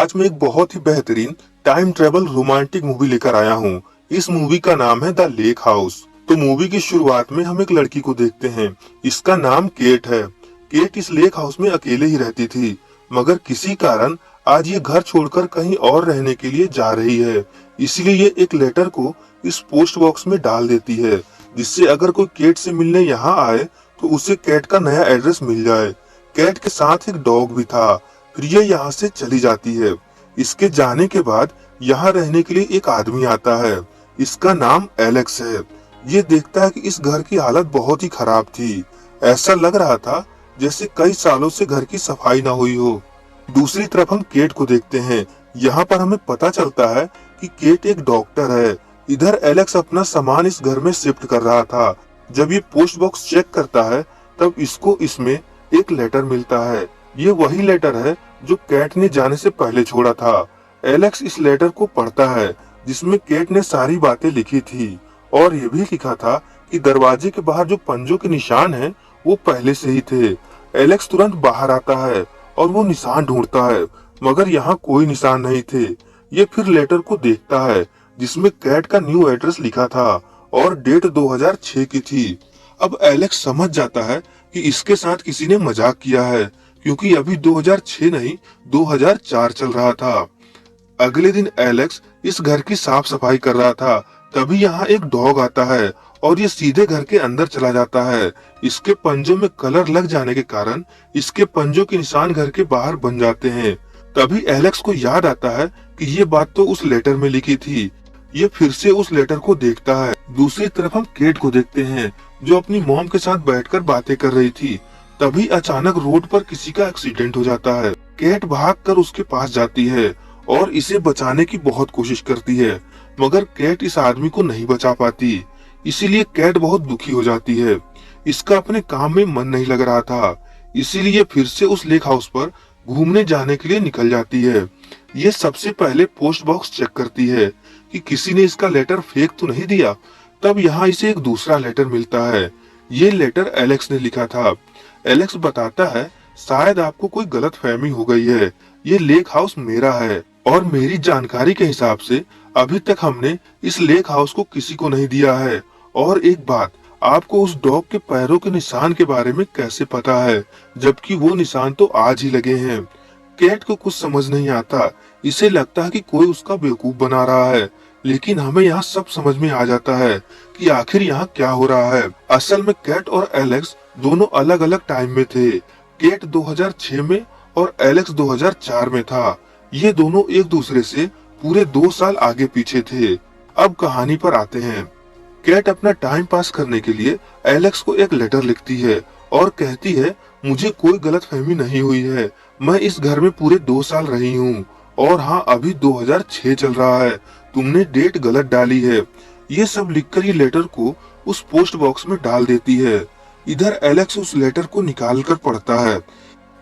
आज मैं एक बहुत ही बेहतरीन टाइम ट्रेवल रोमांटिक मूवी लेकर आया हूँ। इस मूवी का नाम है द लेक हाउस। तो मूवी की शुरुआत में हम एक लड़की को देखते हैं। इसका नाम केट है। केट इस लेक हाउस में अकेले ही रहती थी, मगर किसी कारण आज ये घर छोड़कर कहीं और रहने के लिए जा रही है। इसलिए ये एक लेटर को इस पोस्ट बॉक्स में डाल देती है, जिससे अगर कोई केट से मिलने यहाँ आए तो उसे केट का नया एड्रेस मिल जाए। केट के साथ एक डॉग भी था। फिर ये यहाँ से चली जाती है। इसके जाने के बाद यहाँ रहने के लिए एक आदमी आता है। इसका नाम एलेक्स है। ये देखता है कि इस घर की हालत बहुत ही खराब थी। ऐसा लग रहा था जैसे कई सालों से घर की सफाई ना हुई हो। दूसरी तरफ हम केट को देखते हैं। यहाँ पर हमें पता चलता है कि केट एक डॉक्टर है। इधर एलेक्स अपना सामान इस घर में शिफ्ट कर रहा था। जब ये पोस्ट बॉक्स चेक करता है तब इसको इसमें एक लेटर मिलता है। ये वही लेटर है जो केट ने जाने से पहले छोड़ा था। एलेक्स इस लेटर को पढ़ता है, जिसमें केट ने सारी बातें लिखी थी और ये भी लिखा था कि दरवाजे के बाहर जो पंजों के निशान हैं, वो पहले से ही थे। एलेक्स तुरंत बाहर आता है और वो निशान ढूंढता है, मगर यहाँ कोई निशान नहीं थे। ये फिर लेटर को देखता है, जिसमें केट का न्यू एड्रेस लिखा था और डेट 2006 की थी। अब एलेक्स समझ जाता है कि इसके साथ किसी ने मजाक किया है, क्योंकि अभी 2006 नहीं 2004 चल रहा था। अगले दिन एलेक्स इस घर की साफ सफाई कर रहा था। तभी यहाँ एक डॉग आता है और ये सीधे घर के अंदर चला जाता है। इसके पंजों में कलर लग जाने के कारण इसके पंजों के निशान घर के बाहर बन जाते हैं। तभी एलेक्स को याद आता है कि ये बात तो उस लेटर में लिखी थी। ये फिर से उस लेटर को देखता है। दूसरी तरफ हम केट को देखते हैं, जो अपनी मॉम के साथ बैठकर बातें कर रही थी। तभी अचानक रोड पर किसी का एक्सीडेंट हो जाता है। केट भागकर उसके पास जाती है और इसे बचाने की बहुत कोशिश करती है, मगर केट इस आदमी को नहीं बचा पाती। इसीलिए केट बहुत दुखी हो जाती है। इसका अपने काम में मन नहीं लग रहा था, इसीलिए फिर से उस लेक हाउस पर घूमने जाने के लिए निकल जाती है। ये सबसे पहले पोस्ट बॉक्स चेक करती है कि किसी ने इसका लेटर फेंक तो नहीं दिया। तब यहाँ इसे एक दूसरा लेटर मिलता है। ये लेटर एलेक्स ने लिखा था। एलेक्स बताता है, शायद आपको कोई गलतफहमी हो गई है। ये लेक हाउस मेरा है और मेरी जानकारी के हिसाब से अभी तक हमने इस लेक हाउस को किसी को नहीं दिया है। और एक बात, आपको उस डॉग के पैरों के निशान के बारे में कैसे पता है, जबकि वो निशान तो आज ही लगे हैं। केट को कुछ समझ नहीं आता। इसे लगता है कि कोई उसका बेवकूफ बना रहा है, लेकिन हमें यहाँ सब समझ में आ जाता है कि आखिर यहाँ क्या हो रहा है। असल में केट और एलेक्स दोनों अलग अलग टाइम में थे। केट 2006 में और एलेक्स 2004 में था। ये दोनों एक दूसरे से पूरे 2 साल आगे पीछे थे। अब कहानी पर आते हैं। केट अपना टाइम पास करने के लिए एलेक्स को एक लेटर लिखती है और कहती है, मुझे कोई गलतफहमी नहीं हुई है। मैं इस घर में पूरे 2 साल रही हूँ और हाँ, अभी 2006 चल रहा है। तुमने डेट गलत डाली है। ये सब लिखकर ये लेटर को उस पोस्ट बॉक्स में डाल देती है। इधर एलेक्स उस लेटर को निकाल कर पढ़ता है।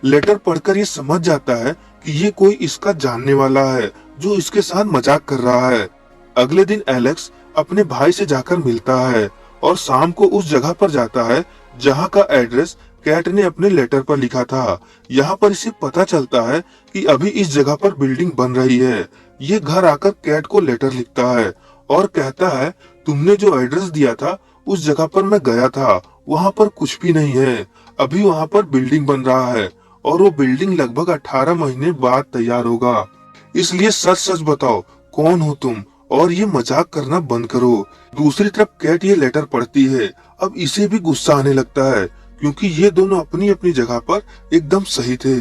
लेटर पढ़कर ये समझ जाता है कि ये कोई इसका जानने वाला है, जो इसके साथ मजाक कर रहा है। अगले दिन एलेक्स अपने भाई से जाकर मिलता है और शाम को उस जगह पर जाता है जहाँ का एड्रेस केट ने अपने लेटर पर लिखा था। यहाँ पर इसे पता चलता है कि अभी इस जगह पर बिल्डिंग बन रही है। ये घर आकर केट को लेटर लिखता है और कहता है, तुमने जो एड्रेस दिया था उस जगह पर मैं गया था, वहाँ पर कुछ भी नहीं है। अभी वहाँ पर बिल्डिंग बन रहा है और वो बिल्डिंग लगभग 18 महीने बाद तैयार होगा। इसलिए सच सच बताओ, कौन हो तुम और ये मजाक करना बंद करो। दूसरी तरफ केट ये लेटर पढ़ती है। अब इसे भी गुस्सा आने लगता है, क्योंकि ये दोनों अपनी अपनी जगह पर एकदम सही थे।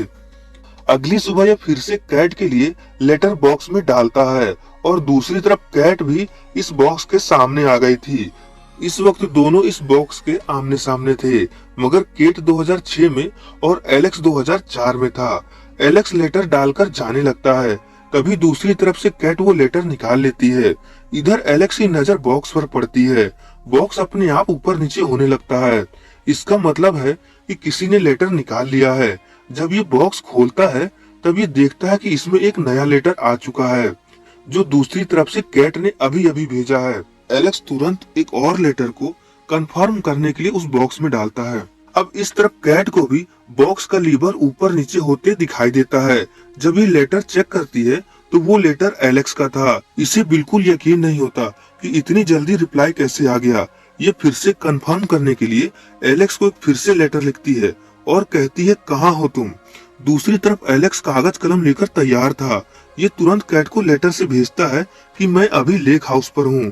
अगली सुबह ये फिर से केट के लिए लेटर बॉक्स में डालता है और दूसरी तरफ केट भी इस बॉक्स के सामने आ गई थी। इस वक्त दोनों इस बॉक्स के आमने सामने थे, मगर केट 2006 में और एलेक्स 2004 में था। एलेक्स लेटर डालकर जाने लगता है। तभी दूसरी तरफ से केट वो लेटर निकाल लेती है। इधर एलेक्स की नजर बॉक्स पर पड़ती है। बॉक्स अपने आप ऊपर नीचे होने लगता है। इसका मतलब है कि किसी ने लेटर निकाल लिया है। जब ये बॉक्स खोलता है तब ये देखता है कि इसमें एक नया लेटर आ चुका है, जो दूसरी तरफ से केट ने अभी अभी भेजा है। एलेक्स तुरंत एक और लेटर को कंफर्म करने के लिए उस बॉक्स में डालता है। अब इस तरफ कैट को भी बॉक्स का लीवर ऊपर नीचे होते दिखाई देता है। जब ये लेटर चेक करती है तो वो लेटर एलेक्स का था। इसे बिल्कुल यकीन नहीं होता कि इतनी जल्दी रिप्लाई कैसे आ गया। ये फिर से कंफर्म करने के लिए एलेक्स को फिर से लेटर लिखती है और कहती है, कहाँ हो तुम। दूसरी तरफ एलेक्स कागज कलम लेकर तैयार था। ये तुरंत कैट को लेटर से भेजता है कि मैं अभी लेक हाउस पर हूँ।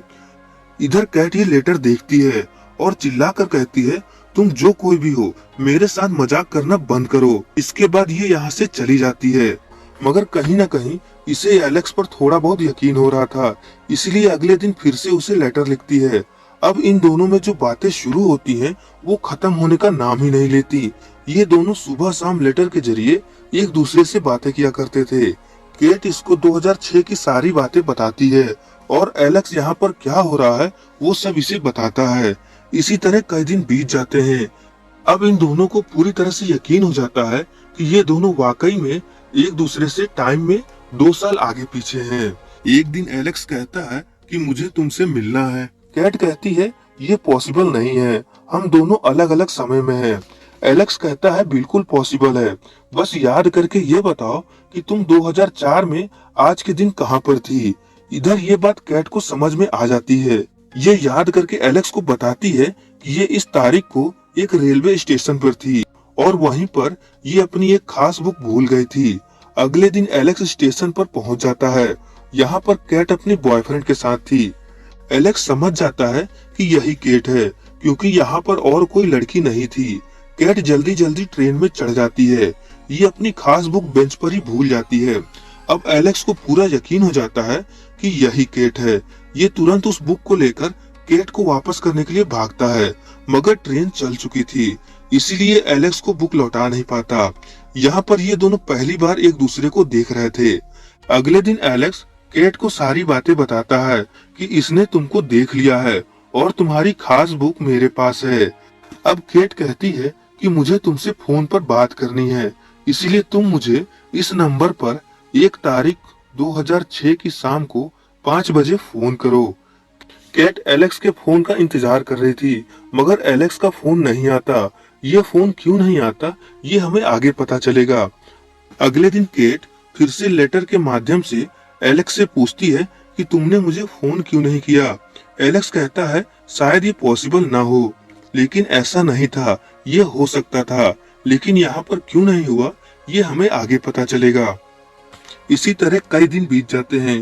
इधर कैट ये लेटर देखती है और चिल्लाकर कहती है, तुम जो कोई भी हो मेरे साथ मजाक करना बंद करो। इसके बाद ये यहाँ से चली जाती है। मगर कहीं न कहीं इसे एलेक्स पर थोड़ा बहुत यकीन हो रहा था, इसलिए अगले दिन फिर से उसे लेटर लिखती है। अब इन दोनों में जो बातें शुरू होती हैं वो खत्म होने का नाम ही नहीं लेती। ये दोनों सुबह शाम लेटर के जरिए एक दूसरे से बातें किया करते थे। केट इसको 2006 की सारी बातें बताती है और एलेक्स यहाँ पर क्या हो रहा है वो सब इसे बताता है। इसी तरह कई दिन बीत जाते हैं। अब इन दोनों को पूरी तरह से यकीन हो जाता है कि ये दोनों वाकई में एक दूसरे से टाइम में 2 साल आगे पीछे हैं। एक दिन एलेक्स कहता है कि मुझे तुमसे मिलना है। कैट कहती है, ये पॉसिबल नहीं है, हम दोनों अलग अलग समय में हैं। एलेक्स कहता है, बिल्कुल पॉसिबल है, बस याद करके ये बताओ कि तुम 2004 में आज के दिन कहाँ पर थी। इधर ये बात कैट को समझ में आ जाती है। ये याद करके एलेक्स को बताती है कि ये इस तारीख को एक रेलवे स्टेशन पर थी और वहीं पर ये अपनी एक खास बुक भूल गई थी। अगले दिन एलेक्स स्टेशन पर पहुंच जाता है। यहाँ पर कैट अपने बॉयफ्रेंड के साथ थी। एलेक्स समझ जाता है कि यही केट है, क्योंकि यहाँ पर और कोई लड़की नहीं थी। कैट जल्दी जल्दी ट्रेन में चढ़ जाती है। ये अपनी खास बुक बेंच पर ही भूल जाती है। अब एलेक्स को पूरा यकीन हो जाता है कि यही केट है। ये तुरंत उस बुक को लेकर केट को वापस करने के लिए भागता है, मगर ट्रेन चल चुकी थी, इसीलिए एलेक्स को बुक लौटा नहीं पाता। यहाँ पर ये दोनों पहली बार एक दूसरे को देख रहे थे। अगले दिन एलेक्स केट को सारी बातें बताता है कि इसने तुमको देख लिया है और तुम्हारी खास बुक मेरे पास है। अब केट कहती है कि मुझे तुमसे फोन पर बात करनी है, इसीलिए तुम मुझे इस नंबर पर 1 तारीख 2006 की शाम को 5 बजे फोन करो। कैट एलेक्स के फोन का इंतजार कर रही थी, मगर एलेक्स का फोन नहीं आता। ये फोन क्यों नहीं आता ये हमें आगे पता चलेगा। अगले दिन केट फिर से लेटर के माध्यम से एलेक्स से पूछती है कि तुमने मुझे फोन क्यों नहीं किया। एलेक्स कहता है, शायद ये पॉसिबल ना हो, लेकिन ऐसा नहीं था, ये हो सकता था, लेकिन यहाँ पर क्यों नहीं हुआ ये हमें आगे पता चलेगा। इसी तरह कई दिन बीत जाते हैं।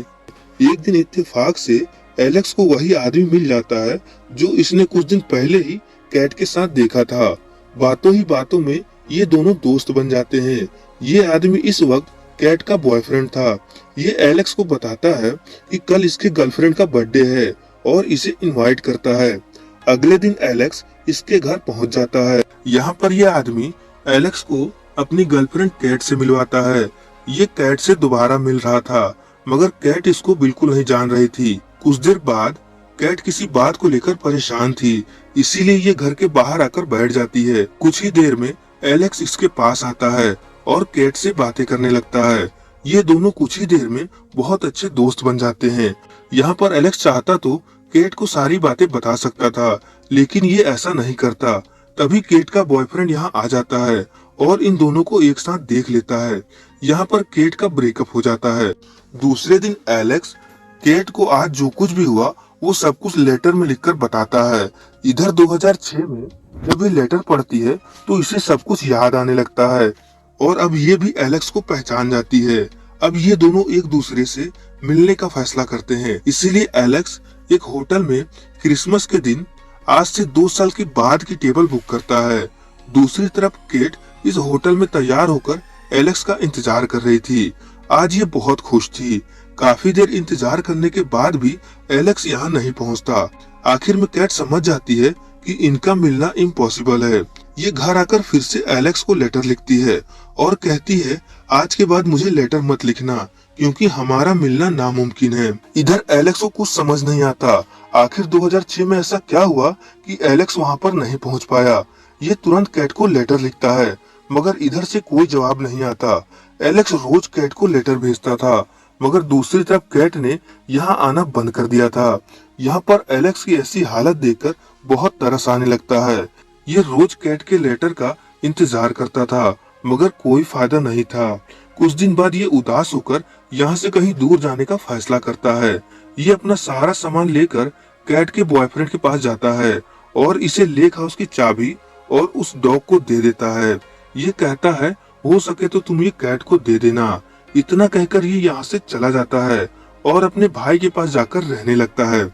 एक दिन इत्तेफाक से एलेक्स को वही आदमी मिल जाता है जो इसने कुछ दिन पहले ही कैट के साथ देखा था। बातों ही बातों में ये दोनों दोस्त बन जाते हैं। ये आदमी इस वक्त कैट का बॉयफ्रेंड था। ये एलेक्स को बताता है कि कल इसके गर्लफ्रेंड का बर्थडे है और इसे इनवाइट करता है। अगले दिन एलेक्स इसके घर पहुंच जाता है। यहाँ पर यह आदमी एलेक्स को अपनी गर्लफ्रेंड कैट से मिलवाता है। ये कैट से दोबारा मिल रहा था, मगर कैट इसको बिल्कुल नहीं जान रही थी। कुछ देर बाद कैट किसी बात को लेकर परेशान थी, इसीलिए ये घर के बाहर आकर बैठ जाती है। कुछ ही देर में एलेक्स इसके पास आता है और कैट से बातें करने लगता है। ये दोनों कुछ ही देर में बहुत अच्छे दोस्त बन जाते हैं। यहाँ पर एलेक्स चाहता तो केट को सारी बातें बता सकता था, लेकिन ये ऐसा नहीं करता। तभी केट का बॉयफ्रेंड यहाँ आ जाता है और इन दोनों को एक साथ देख लेता है। यहाँ पर केट का ब्रेकअप हो जाता है। दूसरे दिन एलेक्स केट को आज जो कुछ भी हुआ वो सब कुछ लेटर में लिखकर बताता है। इधर 2006 में जब ये लेटर पढ़ती है तो इसे सब कुछ याद आने लगता है और अब ये भी एलेक्स को पहचान जाती है। अब ये दोनों एक दूसरे से मिलने का फैसला करते हैं, इसीलिए एलेक्स एक होटल में क्रिसमस के दिन आज से 2 साल के बाद की टेबल बुक करता है। दूसरी तरफ केट इस होटल में तैयार होकर एलेक्स का इंतजार कर रही थी। आज ये बहुत खुश थी। काफी देर इंतजार करने के बाद भी एलेक्स यहाँ नहीं पहुँचता। आखिर में कैट समझ जाती है कि इनका मिलना इम्पॉसिबल है। ये घर आकर फिर से एलेक्स को लेटर लिखती है और कहती है, आज के बाद मुझे लेटर मत लिखना, क्योंकि हमारा मिलना नामुमकिन है। इधर एलेक्स को कुछ समझ नहीं आता। आखिर 2006 में ऐसा क्या हुआ कि एलेक्स वहाँ पर नहीं पहुँच पाया। ये तुरंत कैट को लेटर लिखता है, मगर इधर से कोई जवाब नहीं आता। एलेक्स रोज कैट को लेटर भेजता था, मगर दूसरी तरफ कैट ने यहाँ आना बंद कर दिया था। यहाँ पर एलेक्स की ऐसी हालत देखकर बहुत तरस आने लगता है। ये ये रोज कैट के लेटर का इंतजार करता था, मगर कोई फायदा नहीं था। कुछ दिन बाद ये उदास होकर यहाँ से कहीं दूर जाने का फैसला करता है। ये अपना सारा सामान लेकर कैट के बॉयफ्रेंड के पास जाता है और इसे लेक हाउस की चाबी और उस डॉग को दे देता है। ये कहता है, हो सके तो तुम ये कैट को दे देना। इतना कहकर ये यहाँ से चला जाता है और अपने भाई के पास जाकर रहने लगता है।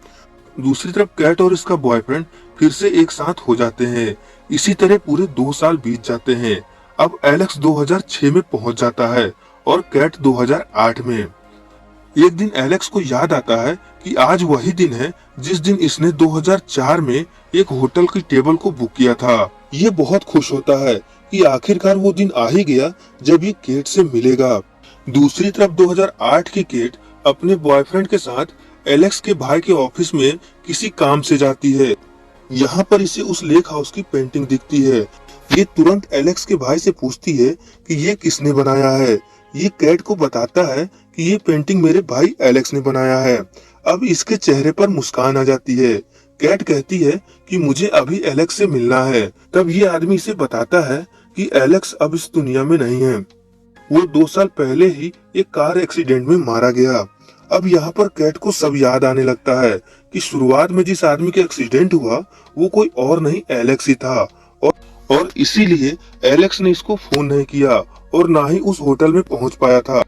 दूसरी तरफ कैट और इसका बॉयफ्रेंड फिर से एक साथ हो जाते हैं। इसी तरह पूरे 2 साल बीत जाते हैं। अब एलेक्स 2006 में पहुंच जाता है और कैट 2008 में। एक दिन एलेक्स को याद आता है कि आज वही दिन है जिस दिन इसने 2004 में एक होटल की टेबल को बुक किया था। ये बहुत खुश होता है कि आखिरकार वो दिन आ ही गया जब ये केट से मिलेगा। दूसरी तरफ 2008 की केट अपने बॉयफ्रेंड के साथ एलेक्स के भाई के ऑफिस में किसी काम से जाती है। यहाँ पर इसे उस लेक हाउस की पेंटिंग दिखती है। ये तुरंत एलेक्स के भाई से पूछती है कि ये किसने बनाया है। ये कैट को बताता है कि ये पेंटिंग मेरे भाई एलेक्स ने बनाया है। अब इसके चेहरे पर मुस्कान आ जाती है। कैट कहती है कि मुझे अभी एलेक्स से मिलना है। तब ये आदमी इसे बताता है कि एलेक्स अब इस दुनिया में नहीं है। वो 2 साल पहले ही एक कार एक्सीडेंट में मारा गया। अब यहाँ पर कैट को सब याद आने लगता है कि शुरुआत में जिस आदमी का एक्सीडेंट हुआ वो कोई और नहीं एलेक्स ही था, और इसीलिए एलेक्स ने इसको फोन नहीं किया और ना ही उस होटल में पहुंच पाया था,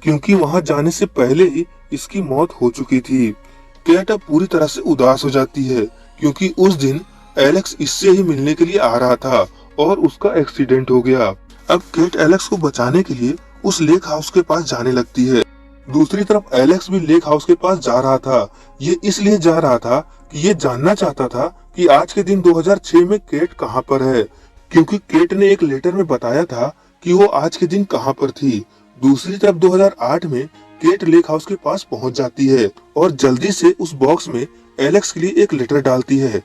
क्योंकि वहां जाने से पहले ही इसकी मौत हो चुकी थी। कैट अब पूरी तरह से उदास हो जाती है क्योंकि उस दिन एलेक्स इससे ही मिलने के लिए आ रहा था और उसका एक्सीडेंट हो गया। अब कैट एलेक्स को बचाने के लिए उस लेक हाउस के पास जाने लगती है। दूसरी तरफ एलेक्स भी लेक हाउस के पास जा रहा था। ये इसलिए जा रहा था कि ये जानना चाहता था कि आज के दिन 2006 में केट कहाँ पर है, क्योंकि केट ने एक लेटर में बताया था कि वो आज के दिन कहाँ पर थी। दूसरी तरफ 2008 में केट लेक हाउस के पास पहुंच जाती है और जल्दी से उस बॉक्स में एलेक्स के लिए एक लेटर डालती है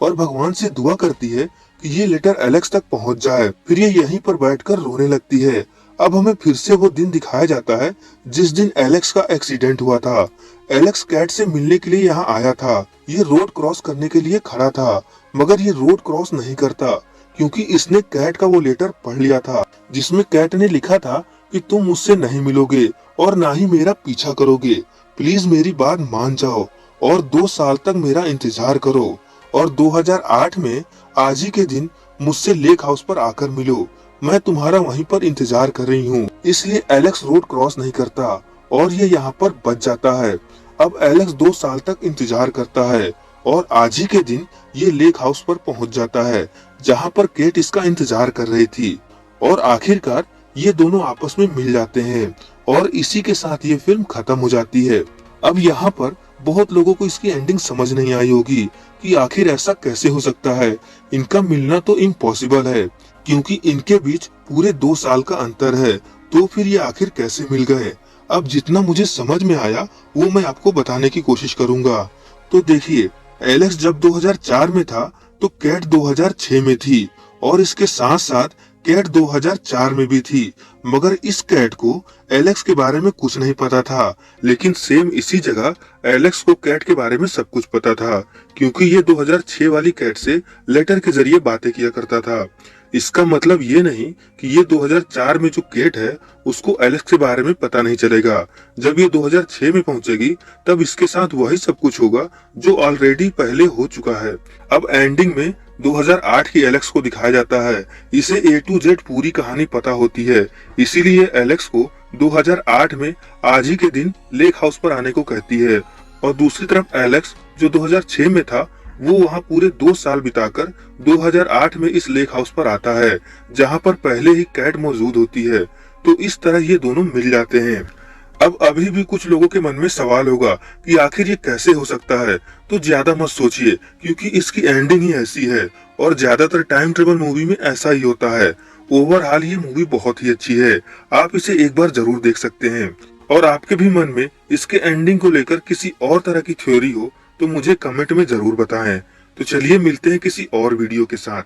और भगवान से दुआ करती है कि ये लेटर एलेक्स तक पहुंच जाए। फिर ये यहीं पर बैठकर रोने लगती है। अब हमें फिर से वो दिन दिखाया जाता है जिस दिन एलेक्स का एक्सीडेंट हुआ था। एलेक्स कैट से मिलने के लिए यहाँ आया था। ये रोड क्रॉस करने के लिए खड़ा था, मगर ये रोड क्रॉस नहीं करता क्योंकि इसने कैट का वो लेटर पढ़ लिया था जिसमें कैट ने लिखा था कि तुम मुझसे नहीं मिलोगे और ना ही मेरा पीछा करोगे। प्लीज मेरी बात मान जाओ और 2 साल तक मेरा इंतजार करो और 2008 में आज ही के दिन मुझसे लेक हाउस पर आकर मिलो। मैं तुम्हारा वहीं पर इंतजार कर रही हूँ। इसलिए एलेक्स रोड क्रॉस नहीं करता और ये यहाँ पर बच जाता है। अब एलेक्स 2 साल तक इंतजार करता है और आज ही के दिन ये लेक हाउस पर पहुंच जाता है जहाँ पर केट इसका इंतजार कर रही थी और आखिरकार ये दोनों आपस में मिल जाते हैं और इसी के साथ ये फिल्म खत्म हो जाती है। अब यहाँ पर बहुत लोगों को इसकी एंडिंग समझ नहीं आई होगी कि आखिर ऐसा कैसे हो सकता है। इनका मिलना तो इम्पॉसिबल है क्योंकि इनके बीच पूरे 2 साल का अंतर है, तो फिर ये आखिर कैसे मिल गए। अब जितना मुझे समझ में आया वो मैं आपको बताने की कोशिश करूंगा। तो देखिए, एलेक्स जब 2004 में था तो कैट 2006 में थी और इसके साथ साथ कैट 2004 में भी थी, मगर इस कैट को एलेक्स के बारे में कुछ नहीं पता था, लेकिन सेम इसी जगह एलेक्स को कैट के बारे में सब कुछ पता था क्योंकि ये 2006 वाली कैट से लेटर के जरिए बातें किया करता था। इसका मतलब ये नहीं कि ये 2004 में जो केट है उसको एलेक्स के बारे में पता नहीं चलेगा। जब ये 2006 में पहुंचेगी तब इसके साथ वही सब कुछ होगा जो ऑलरेडी पहले हो चुका है। अब एंडिंग में 2008 की एलेक्स को दिखाया जाता है। इसे A to Z पूरी कहानी पता होती है, इसीलिए एलेक्स को 2008 में आज ही के दिन लेक हाउस पर आने को कहती है और दूसरी तरफ एलेक्स जो 2006 में था वो वहाँ पूरे 2 साल बिताकर 2008 में इस लेक हाउस पर आता है जहाँ पर पहले ही कैट मौजूद होती है। तो इस तरह ये दोनों मिल जाते हैं। अब अभी भी कुछ लोगों के मन में सवाल होगा कि आखिर ये कैसे हो सकता है, तो ज्यादा मत सोचिए क्योंकि इसकी एंडिंग ही ऐसी है और ज्यादातर टाइम ट्रेवल मूवी में ऐसा ही होता है। ओवरऑल ये मूवी बहुत ही अच्छी है, आप इसे एक बार जरूर देख सकते हैं। और आपके भी मन में इसके एंडिंग को लेकर किसी और तरह की थ्योरी हो तो मुझे कमेंट में जरूर बताएं। तो चलिए मिलते हैं किसी और वीडियो के साथ।